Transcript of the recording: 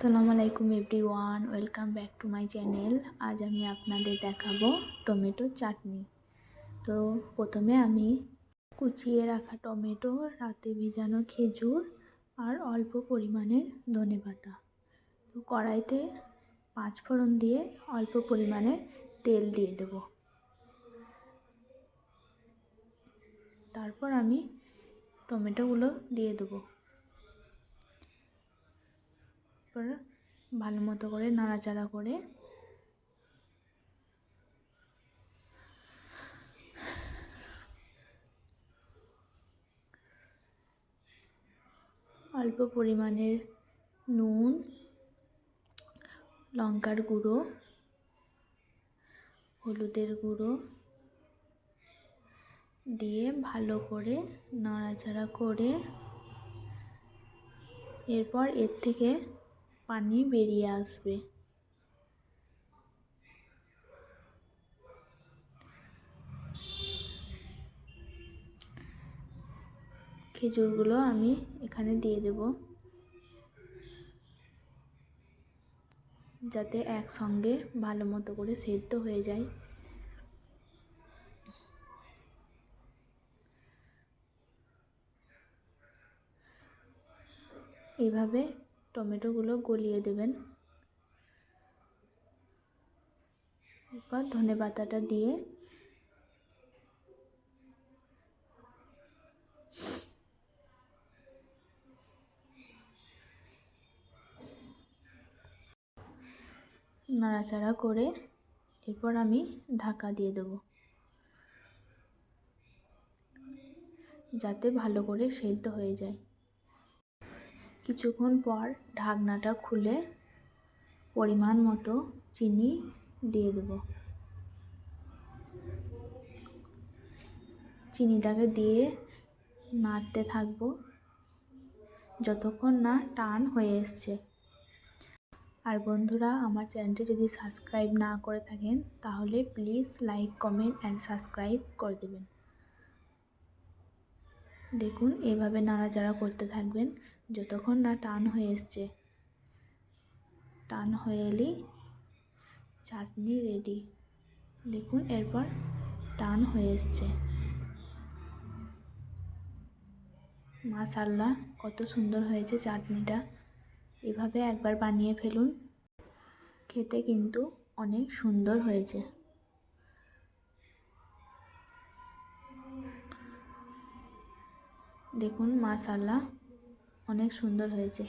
আসসালামু আলাইকুম everyone, welcome back to my channel. আজ আমি আপনাদের দেখাবো টমেটো চাটনি। তো প্রথমে আমি কুচিয়ে রাখা টমেটো, রাতে ভিজানো খেজুর আর অল্প পরিমাণের ধনেপাতা, তো কড়াইতে 5 ফোড়ন দিয়ে অল্প পরিমাণে তেল দিয়ে দেব। তারপর আমি টমেটোগুলো দিয়ে দেবো। ভালো মতো করে নাড়াচাড়া করে অল্প পরিমাণের নুন, লঙ্কার গুঁড়ো, হলুদের গুঁড়ো দিয়ে ভালো করে নাড়াচাড়া করে এরপর এর থেকে পানি বেরিয়ে আসবে। খেজুরগুলো আমি এখানে দিয়ে দেব, যাতে একসঙ্গে ভালো মতো করে সেদ্ধ হয়ে যায়। এইভাবে টমেটোগুলো গলিয়ে দেবেন। এরপর ধনেপাতাটা দিয়ে নাড়াচাড়া করে এরপর আমি ঢাকা দিয়ে দেব, যাতে ভালো করে সেদ্ধ হয়ে যায়। কিছুক্ষণ পর ঢাকনাটা খুলে পরিমাণ মতো চিনি দিয়ে দেব। চিনিটাকে দিয়ে নাড়তে থাকবো যতক্ষণ না টান হয়ে এসছে। আর বন্ধুরা, আমার চ্যানেলটি যদি সাবস্ক্রাইব না করে থাকেন তাহলে please like, comment and subscribe করে দেবেন। দেখুন, এভাবে নাড়াচাড়া করতে থাকবেন যতক্ষণ না টান হয়ে এসছে। টান হয়ে এলেই চাটনি রেডি। দেখুন, এরপর টান হয়ে এসছে। মাশাআল্লাহ, কত সুন্দর হয়েছে চাটনিটা। এভাবে একবার বানিয়ে ফেলুন, খেতে কিন্তু অনেক সুন্দর হয়েছে। দেখুন, মাশাআল্লাহ, অনেক সুন্দর হয়েছে।